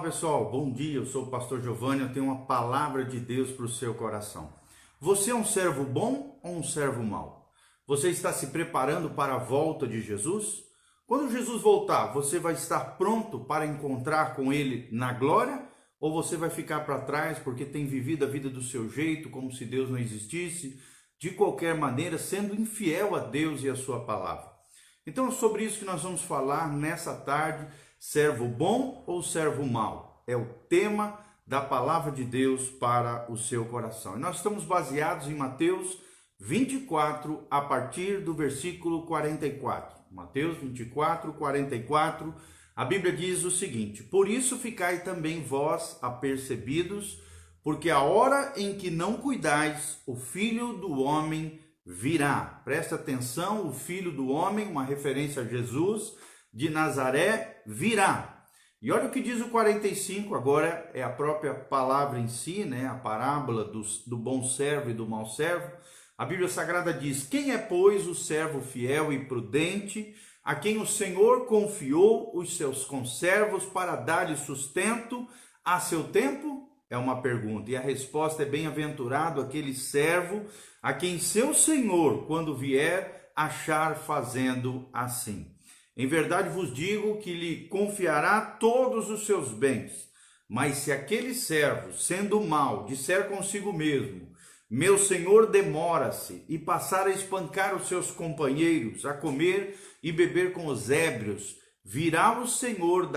pessoal, bom dia, eu sou o pastor Giovanni, eu tenho uma palavra de Deus para o seu coração. Você é um servo bom ou um servo mau? Você está se preparando para a volta de Jesus? Quando Jesus voltar, você vai estar pronto para encontrar com Ele na glória? Ou você vai ficar para trás porque tem vivido a vida do seu jeito, como se Deus não existisse, de qualquer maneira, sendo infiel a Deus e a sua palavra? Então é sobre isso que nós vamos falar nessa tarde. Servo bom ou servo mau? É o tema da palavra de Deus para o seu coração. E nós estamos baseados em Mateus 24, a partir do versículo 44. Mateus 24, 44, a Bíblia diz o seguinte: por isso ficai também vós apercebidos, porque a hora em que não cuidais, o Filho do Homem virá. Presta atenção, o Filho do Homem, uma referência a Jesus de Nazaré, virá. E olha o que diz o 45, agora é a própria palavra em si, né? A parábola do bom servo e do mau servo. A Bíblia Sagrada diz: quem é, pois, o servo fiel e prudente, a quem o Senhor confiou os seus conservos para dar-lhe sustento a seu tempo? É uma pergunta. E a resposta é: bem-aventurado aquele servo a quem seu Senhor, quando vier, achar fazendo assim. Em verdade vos digo que lhe confiará todos os seus bens. Mas se aquele servo, sendo mau, disser consigo mesmo: meu senhor demora-se, e passar a espancar os seus companheiros, a comer e beber com os ébrios, virá o Senhor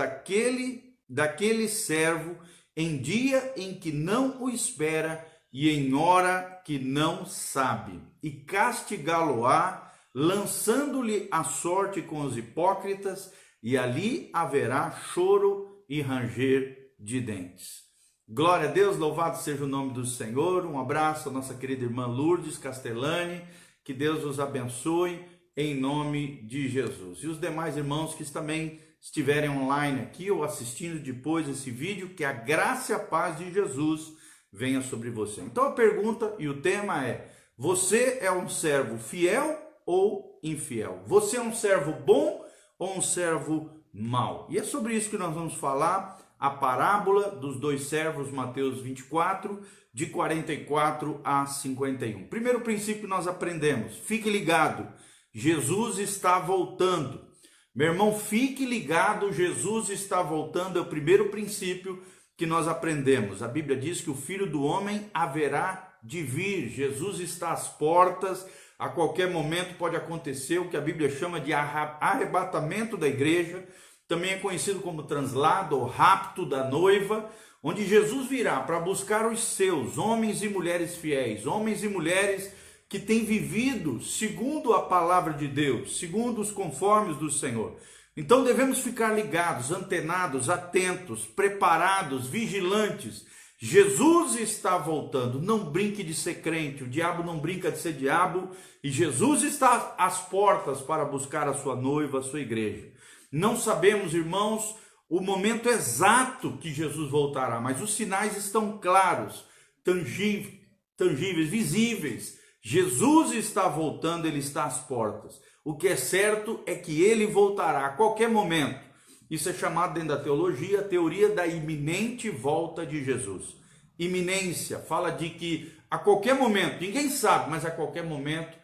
daquele servo em dia em que não o espera e em hora que não sabe, e castigá-lo-á, lançando-lhe a sorte com os hipócritas, e ali haverá choro e ranger de dentes. Glória a Deus, louvado seja o nome do Senhor. Um abraço à nossa querida irmã Lourdes Castellani, que Deus os abençoe em nome de Jesus. E os demais irmãos que também estiverem online aqui ou assistindo depois esse vídeo, que a graça e a paz de Jesus venha sobre você. Então a pergunta e o tema é: você é um servo fiel ou infiel? Você é um servo bom ou um servo mau? E é sobre isso que nós vamos falar, a parábola dos dois servos, Mateus 24, de 44 a 51. Primeiro princípio que nós aprendemos: fique ligado, Jesus está voltando. Meu irmão, fique ligado, Jesus está voltando, é o primeiro princípio que nós aprendemos. A Bíblia diz que o Filho do Homem haverá de vir, Jesus está às portas. A qualquer momento pode acontecer o que a Bíblia chama de arrebatamento da igreja, também é conhecido como translado ou rapto da noiva, onde Jesus virá para buscar os seus, homens e mulheres fiéis, homens e mulheres que têm vivido segundo a palavra de Deus, segundo os conformes do Senhor. Então devemos ficar ligados, antenados, atentos, preparados, vigilantes. Jesus está voltando. Não brinque de ser crente, o diabo não brinca de ser diabo, e Jesus está às portas para buscar a sua noiva, a sua igreja. Não sabemos, irmãos, o momento exato que Jesus voltará, mas os sinais estão claros, tangíveis, visíveis. Jesus está voltando, ele está às portas. O que é certo é que ele voltará a qualquer momento. Isso é chamado dentro da teologia, a teoria da iminente volta de Jesus. Iminência fala de que a qualquer momento, ninguém sabe, mas a qualquer momento,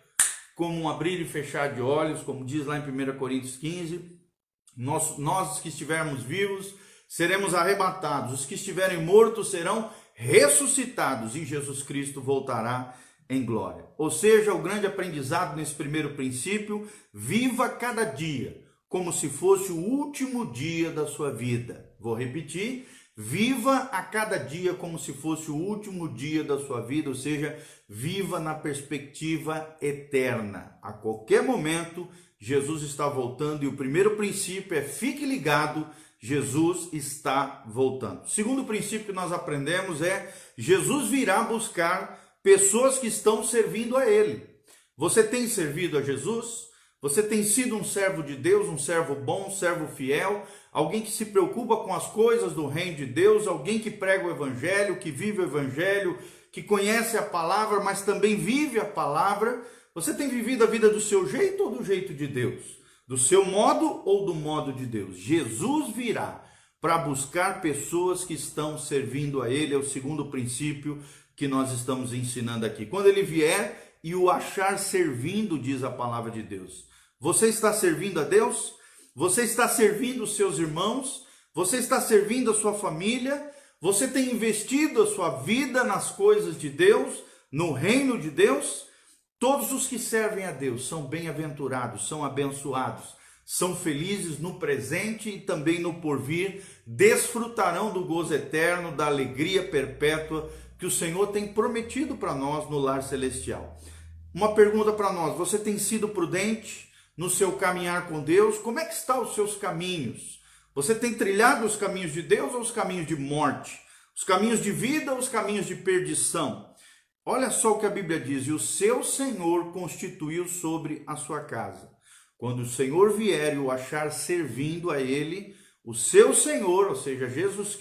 como um abrir e fechar de olhos, como diz lá em 1 Coríntios 15, nós que estivermos vivos seremos arrebatados, os que estiverem mortos serão ressuscitados e Jesus Cristo voltará em glória. Ou seja, o grande aprendizado nesse primeiro princípio: viva cada dia como se fosse o último dia da sua vida. Vou repetir: viva a cada dia como se fosse o último dia da sua vida, ou seja, viva na perspectiva eterna. A qualquer momento, Jesus está voltando, e o primeiro princípio é: fique ligado, Jesus está voltando. O segundo princípio que nós aprendemos é: Jesus virá buscar pessoas que estão servindo a Ele. Você tem servido a Jesus? Você tem sido um servo de Deus, um servo bom, um servo fiel, alguém que se preocupa com as coisas do reino de Deus, alguém que prega o Evangelho, que vive o Evangelho, que conhece a palavra, mas também vive a palavra? Você tem vivido a vida do seu jeito ou do jeito de Deus? Do seu modo ou do modo de Deus? Jesus virá para buscar pessoas que estão servindo a Ele. É o segundo princípio que nós estamos ensinando aqui. Quando Ele vier e o achar servindo, diz a palavra de Deus. Você está servindo a Deus? Você está servindo os seus irmãos? Você está servindo a sua família? Você tem investido a sua vida nas coisas de Deus, no reino de Deus? Todos os que servem a Deus são bem-aventurados, são abençoados, são felizes no presente e também no porvir, desfrutarão do gozo eterno, da alegria perpétua que o Senhor tem prometido para nós no lar celestial. Uma pergunta para nós: você tem sido prudente no seu caminhar com Deus? Como é que estão os seus caminhos? Você tem trilhado os caminhos de Deus ou os caminhos de morte? Os caminhos de vida ou os caminhos de perdição? Olha só o que a Bíblia diz: e o seu Senhor constituiu sobre a sua casa. Quando o Senhor vier e o achar servindo a Ele, o seu Senhor, ou seja, Jesus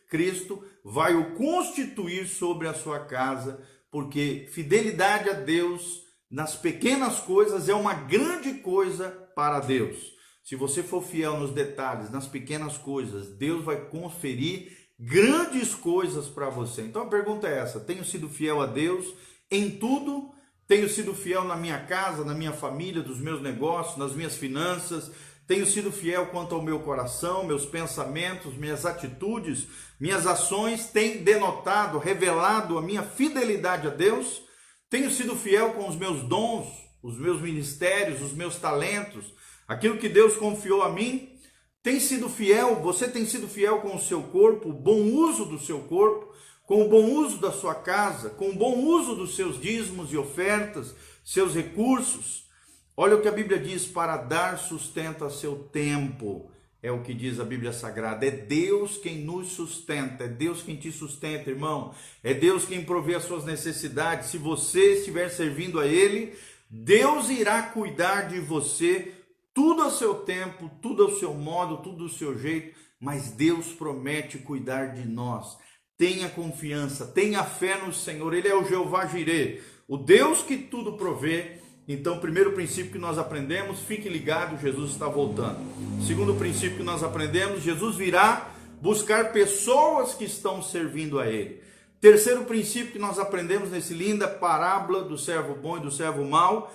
Cristo, vai o constituir sobre a sua casa, porque fidelidade a Deus nas pequenas coisas é uma grande coisa para Deus. Se você for fiel nos detalhes, nas pequenas coisas, Deus vai conferir grandes coisas para você. Então a pergunta é essa: tenho sido fiel a Deus em tudo? Tenho sido fiel na minha casa, na minha família, dos meus negócios, nas minhas finanças? Tenho sido fiel quanto ao meu coração, meus pensamentos, minhas atitudes, minhas ações têm denotado, revelado a minha fidelidade a Deus? Tenho sido fiel com os meus dons, os meus ministérios, os meus talentos, aquilo que Deus confiou a mim? Tem sido fiel? Você tem sido fiel com o seu corpo, o bom uso do seu corpo, com o bom uso da sua casa, com o bom uso dos seus dízimos e ofertas, seus recursos? Olha o que a Bíblia diz: para dar sustento a seu tempo. É o que diz a Bíblia Sagrada. É Deus quem nos sustenta, é Deus quem te sustenta, irmão. É Deus quem provê as suas necessidades. Se você estiver servindo a Ele, Deus irá cuidar de você, tudo ao seu tempo, tudo ao seu modo, tudo do seu jeito, mas Deus promete cuidar de nós. Tenha confiança, tenha fé no Senhor. Ele é o Jeová Jireh, o Deus que tudo provê. Então, o primeiro princípio que nós aprendemos: fique ligado, Jesus está voltando. Segundo princípio que nós aprendemos: Jesus virá buscar pessoas que estão servindo a Ele. Terceiro princípio que nós aprendemos nesse linda parábola do servo bom e do servo mau: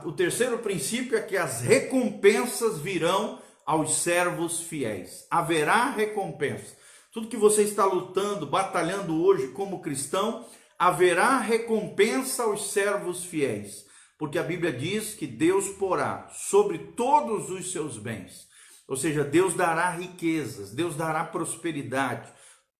o terceiro princípio é que as recompensas virão aos servos fiéis. Haverá recompensa. Tudo que você está lutando, batalhando hoje como cristão, haverá recompensa aos servos fiéis. Porque a Bíblia diz que Deus porá sobre todos os seus bens. Ou seja, Deus dará riquezas, Deus dará prosperidade.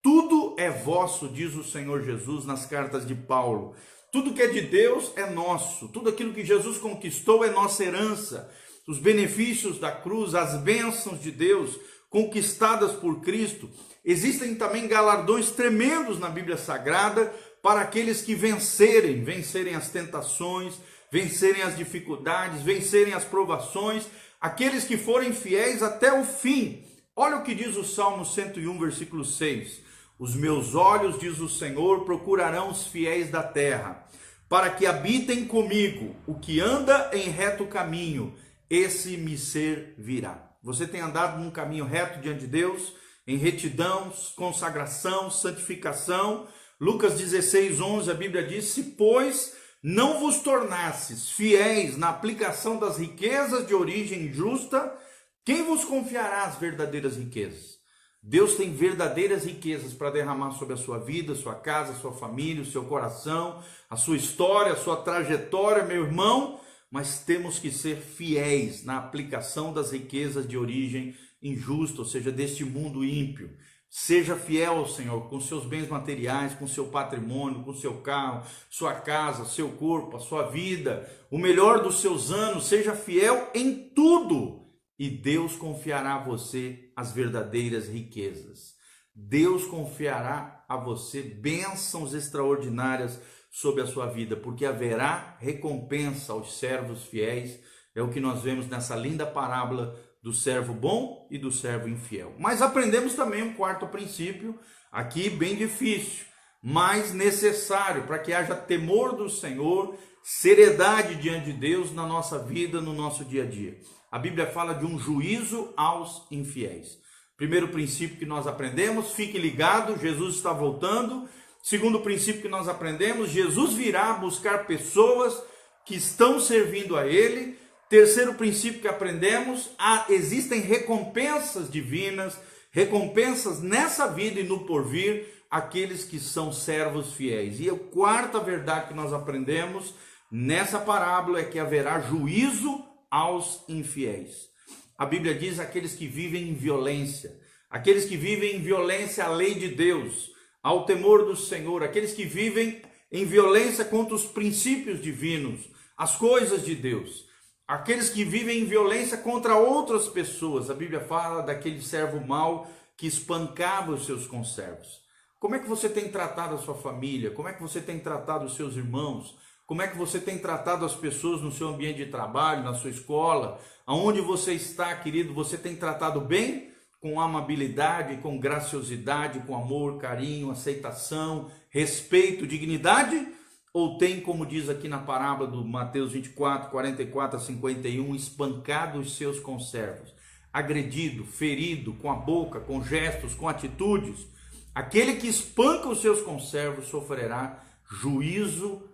Tudo é vosso, diz o Senhor Jesus nas cartas de Paulo. Tudo que é de Deus é nosso. Tudo aquilo que Jesus conquistou é nossa herança. Os benefícios da cruz, as bênçãos de Deus conquistadas por Cristo. Existem também galardões tremendos na Bíblia Sagrada para aqueles que vencerem as tentações, vencerem as dificuldades, vencerem as provações, aqueles que forem fiéis até o fim. Olha o que diz o Salmo 101, versículo 6. Os meus olhos, diz o Senhor, procurarão os fiéis da terra, para que habitem comigo. O que anda em reto caminho, esse me servirá. Você tem andado num caminho reto diante de Deus, em retidão, consagração, santificação? Lucas 16, 11, a Bíblia diz: se, pois, não vos tornasses fiéis na aplicação das riquezas de origem justa, quem vos confiará as verdadeiras riquezas? Deus tem verdadeiras riquezas para derramar sobre a sua vida, sua casa, sua família, o seu coração, a sua história, a sua trajetória, meu irmão, mas temos que ser fiéis na aplicação das riquezas de origem injusta, ou seja, deste mundo ímpio. Seja fiel ao Senhor com seus bens materiais, com seu patrimônio, com seu carro, sua casa, seu corpo, a sua vida, o melhor dos seus anos. Seja fiel em tudo e Deus confiará a você as verdadeiras riquezas. Deus confiará a você bênçãos extraordinárias sobre a sua vida, porque haverá recompensa aos servos fiéis. É o que nós vemos nessa linda parábola do servo bom e do servo infiel. Mas aprendemos também um quarto princípio, aqui bem difícil, mas necessário para que haja temor do Senhor, seriedade diante de Deus na nossa vida, no nosso dia a dia. A Bíblia fala de um juízo aos infiéis. Primeiro princípio que nós aprendemos, fique ligado, Jesus está voltando. Segundo princípio que nós aprendemos, Jesus virá buscar pessoas que estão servindo a Ele. Terceiro princípio que aprendemos, existem recompensas divinas, recompensas nessa vida e no porvir, aqueles que são servos fiéis. E a quarta verdade que nós aprendemos nessa parábola é que haverá juízo aos infiéis. A Bíblia diz aqueles que vivem em violência, aqueles que vivem em violência à lei de Deus, ao temor do Senhor, aqueles que vivem em violência contra os princípios divinos, as coisas de Deus, aqueles que vivem em violência contra outras pessoas. A Bíblia fala daquele servo mau que espancava os seus conservos. Como é que você tem tratado a sua família? Como é que você tem tratado os seus irmãos? Como é que você tem tratado as pessoas no seu ambiente de trabalho, na sua escola? Aonde você está, querido, você tem tratado bem? Com amabilidade, com graciosidade, com amor, carinho, aceitação, respeito, dignidade? Ou tem, como diz aqui na parábola do Mateus 24, 44 a 51, espancado os seus conservos, agredido, ferido, com a boca, com gestos, com atitudes? Aquele que espanca os seus conservos sofrerá juízo,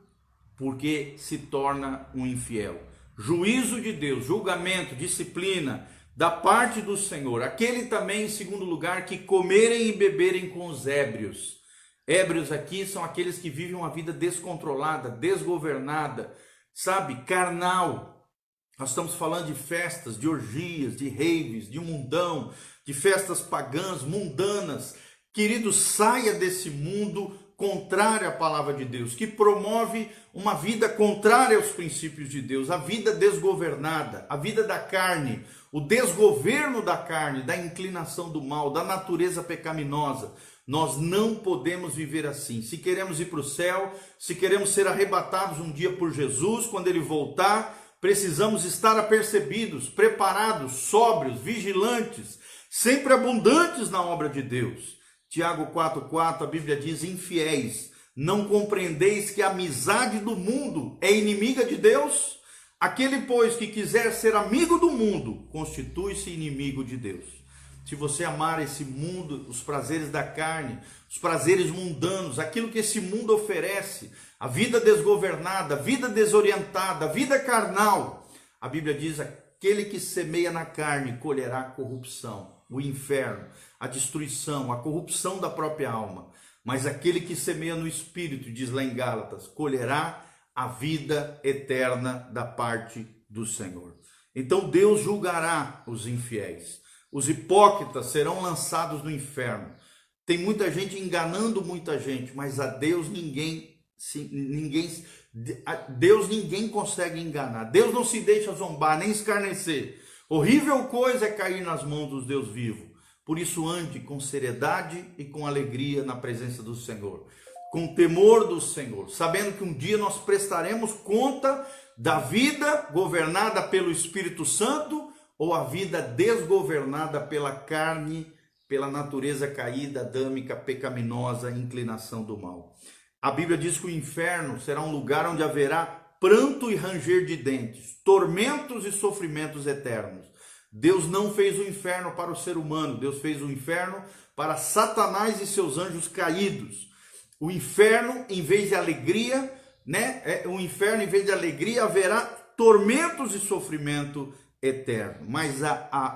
porque se torna um infiel. Juízo de Deus, julgamento, disciplina da parte do Senhor. Aquele também, em segundo lugar, que comerem e beberem com os ébrios. Ébrios aqui são aqueles que vivem uma vida descontrolada, desgovernada, sabe, carnal. Nós estamos falando de festas, de orgias, de raves, de mundão, de festas pagãs, mundanas. Querido, saia desse mundo contrário à palavra de Deus, que promove uma vida contrária aos princípios de Deus, a vida desgovernada, a vida da carne, o desgoverno da carne, da inclinação do mal, da natureza pecaminosa. Nós não podemos viver assim. Se queremos ir para o céu, se queremos ser arrebatados um dia por Jesus, quando Ele voltar, precisamos estar apercebidos, preparados, sóbrios, vigilantes, sempre abundantes na obra de Deus. Tiago 4,4, a Bíblia diz: infiéis, não compreendeis que a amizade do mundo é inimiga de Deus? Aquele, pois, que quiser ser amigo do mundo, constitui-se inimigo de Deus. Se você amar esse mundo, os prazeres da carne, os prazeres mundanos, aquilo que esse mundo oferece, a vida desgovernada, a vida desorientada, a vida carnal, a Bíblia diz: aquele que semeia na carne colherá corrupção, o inferno, a destruição, a corrupção da própria alma. Mas aquele que semeia no Espírito, diz lá em Gálatas, colherá a vida eterna da parte do Senhor. Então Deus julgará os infiéis. Os hipócritas serão lançados no inferno. Tem muita gente enganando muita gente, mas a Deus ninguém consegue enganar. Deus não se deixa zombar, nem escarnecer. Horrível coisa é cair nas mãos dos Deus vivo. Por isso ande com seriedade e com alegria na presença do Senhor, com temor do Senhor, sabendo que um dia nós prestaremos conta da vida governada pelo Espírito Santo ou a vida desgovernada pela carne, pela natureza caída, adâmica, pecaminosa, inclinação do mal. A Bíblia diz que o inferno será um lugar onde haverá pranto e ranger de dentes, tormentos e sofrimentos eternos. Deus não fez o inferno para o ser humano, Deus fez o inferno para Satanás e seus anjos caídos. O inferno, em vez de alegria, em vez de alegria, haverá tormentos e sofrimento eterno. Mas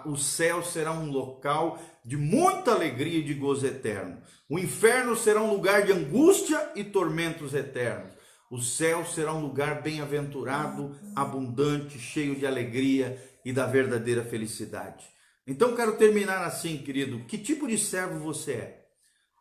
o céu será um local de muita alegria e de gozo eterno. O inferno será um lugar de angústia e tormentos eternos. O céu será um lugar bem-aventurado, abundante, cheio de alegria e da verdadeira felicidade. Então quero terminar assim, querido. Que tipo de servo você é?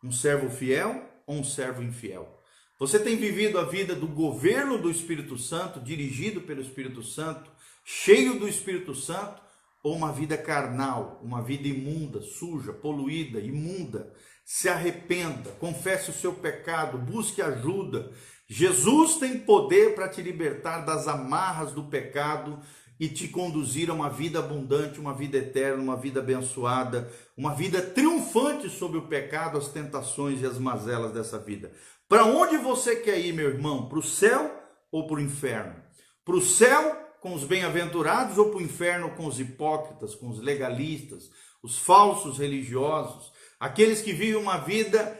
Um servo fiel ou um servo infiel? Você tem vivido a vida do governo do Espírito Santo, dirigido pelo Espírito Santo, cheio do Espírito Santo, ou uma vida carnal, uma vida imunda, suja, poluída, imunda? Se arrependa, confesse o seu pecado, busque ajuda. Jesus tem poder para te libertar das amarras do pecado e te conduzir a uma vida abundante, uma vida eterna, uma vida abençoada, uma vida triunfante sobre o pecado, as tentações e as mazelas dessa vida. Para onde você quer ir, meu irmão? Para o céu ou para o inferno? Para o céu, com os bem-aventurados ou para o inferno com os hipócritas, com os legalistas, os falsos religiosos, aqueles que vivem uma vida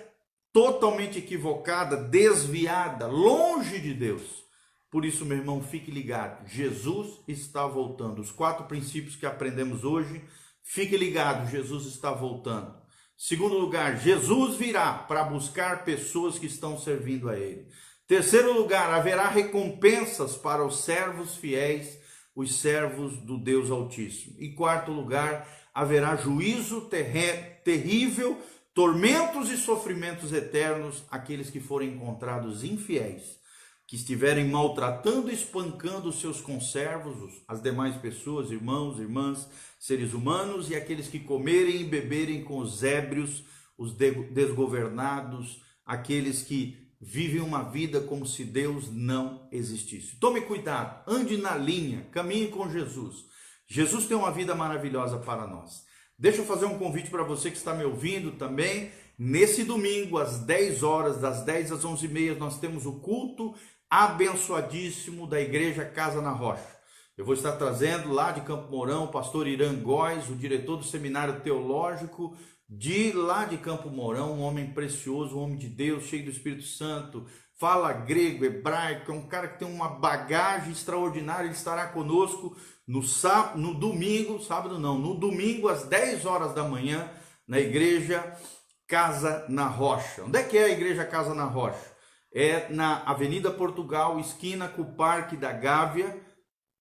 totalmente equivocada, desviada, longe de Deus. Por isso, meu irmão, fique ligado, Jesus está voltando. Os 4 princípios que aprendemos hoje, fique ligado, Jesus está voltando. Segundo lugar, Jesus virá para buscar pessoas que estão servindo a Ele. Terceiro lugar, haverá recompensas para os servos fiéis, os servos do Deus Altíssimo. E quarto lugar, haverá juízo terrível, tormentos e sofrimentos eternos àqueles que forem encontrados infiéis, que estiverem maltratando e espancando os seus conservos, as demais pessoas, irmãos, irmãs, seres humanos, e aqueles que comerem e beberem com os ébrios, os desgovernados, aqueles que vivem uma vida como se Deus não existisse. Tome cuidado, ande na linha, caminhe com Jesus. Jesus tem uma vida maravilhosa para nós. Deixa eu fazer um convite para você que está me ouvindo também. Nesse domingo, às 10 horas, das 10 às 11h30, nós temos o culto abençoadíssimo da Igreja Casa na Rocha. Eu vou estar trazendo lá de Campo Mourão o pastor Irã Góes, o diretor do Seminário Teológico de lá de Campo Mourão, um homem precioso, um homem de Deus, cheio do Espírito Santo, fala grego, hebraico, é um cara que tem uma bagagem extraordinária. Ele estará conosco no domingo, sábado não, no domingo às 10 horas da manhã, na Igreja Casa na Rocha. Onde é que é a Igreja Casa na Rocha? É na Avenida Portugal, esquina com o Parque da Gávea,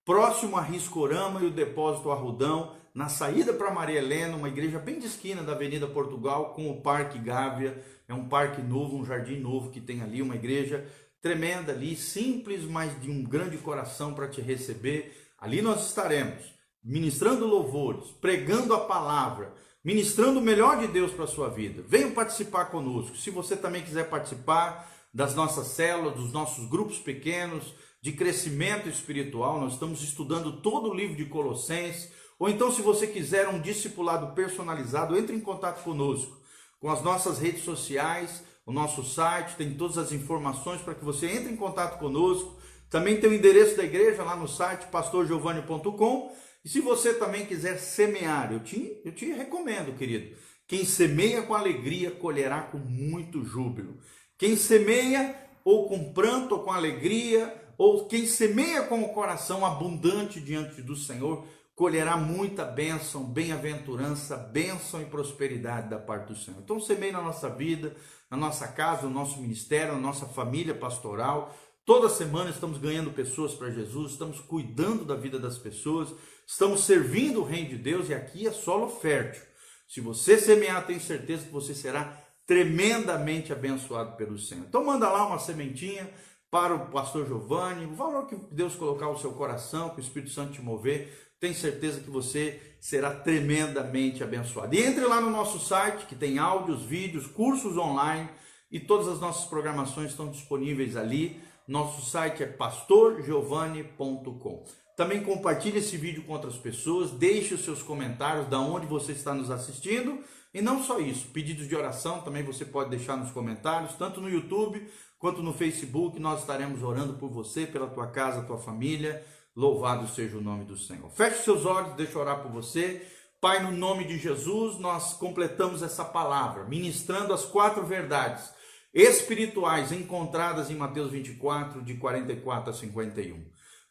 próximo a Riscorama e o Depósito Arrudão, na saída para Maria Helena, uma igreja bem de esquina da Avenida Portugal com o Parque Gávea. É um parque novo, um jardim novo que tem ali, uma igreja tremenda ali, simples, mas de um grande coração para te receber. Ali nós estaremos ministrando louvores, pregando a palavra, ministrando o melhor de Deus para a sua vida. Venha participar conosco. Se você também quiser participar das nossas células, dos nossos grupos pequenos de crescimento espiritual, nós estamos estudando todo o livro de Colossenses. Ou então, se você quiser um discipulado personalizado, entre em contato conosco, com as nossas redes sociais, o nosso site, tem todas as informações para que você entre em contato conosco. Também tem o endereço da igreja lá no site, pastorgiovanni.com. E se você também quiser semear, eu te recomendo, querido. Quem semeia com alegria, colherá com muito júbilo. Quem semeia ou com pranto ou com alegria, ou quem semeia com o coração abundante diante do Senhor, colherá muita bênção, bem-aventurança, bênção e prosperidade da parte do Senhor. Então semeie na nossa vida, na nossa casa, no nosso ministério, na nossa família pastoral. Toda semana estamos ganhando pessoas para Jesus, estamos cuidando da vida das pessoas, estamos servindo o reino de Deus, e aqui é solo fértil. Se você semear, tenho certeza que você será tremendamente abençoado pelo Senhor. Então manda lá uma sementinha para o pastor Giovanni, o valor que Deus colocar no seu coração, que o Espírito Santo te mover. Tenho certeza que você será tremendamente abençoado. E entre lá no nosso site, que tem áudios, vídeos, cursos online, e todas as nossas programações estão disponíveis ali. Nosso site é pastorgiovanni.com. Também compartilhe esse vídeo com outras pessoas, deixe os seus comentários de onde você está nos assistindo. E não só isso, pedidos de oração também você pode deixar nos comentários, tanto no YouTube quanto no Facebook. Nós estaremos orando por você, pela tua casa, tua família. Louvado seja o nome do Senhor. Feche seus olhos, deixa eu orar por você. Pai, no nome de Jesus, nós completamos essa palavra, ministrando as 4 verdades espirituais encontradas em Mateus 24, de 44 a 51.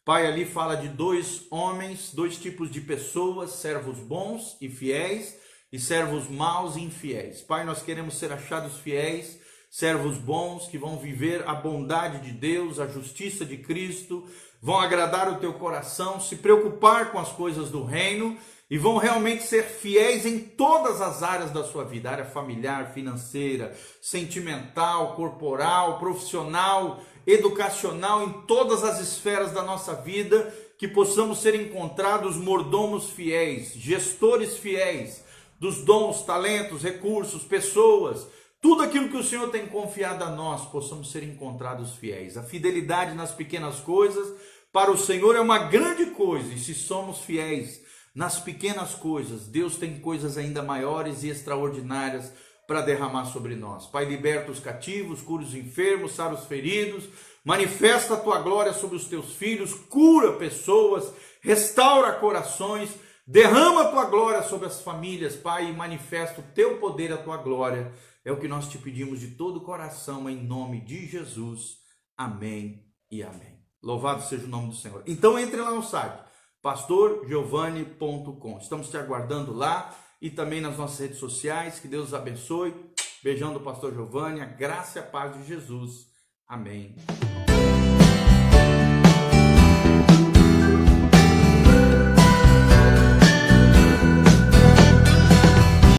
Pai, ali fala de 2 homens, 2 tipos de pessoas, servos bons e fiéis, e servos maus e infiéis. Pai, nós queremos ser achados fiéis, servos bons, que vão viver a bondade de Deus, a justiça de Cristo, vão agradar o teu coração, se preocupar com as coisas do reino e vão realmente ser fiéis em todas as áreas da sua vida, área familiar, financeira, sentimental, corporal, profissional, educacional, em todas as esferas da nossa vida, que possamos ser encontrados mordomos fiéis, gestores fiéis dos dons, talentos, recursos, pessoas. Tudo aquilo que o Senhor tem confiado a nós, possamos ser encontrados fiéis. A fidelidade nas pequenas coisas, para o Senhor é uma grande coisa. E se somos fiéis nas pequenas coisas, Deus tem coisas ainda maiores e extraordinárias para derramar sobre nós. Pai, liberta os cativos, cura os enfermos, sara os feridos. Manifesta a tua glória sobre os teus filhos, cura pessoas, restaura corações, derrama a tua glória sobre as famílias, Pai, e manifesta o teu poder, a tua glória. É o que nós te pedimos de todo o coração, em nome de Jesus. Amém e amém. Louvado seja o nome do Senhor. Então entre lá no site, pastorgiovanni.com. Estamos te aguardando lá e também nas nossas redes sociais. Que Deus os abençoe. Beijão do pastor Giovanni, a graça e a paz de Jesus. Amém.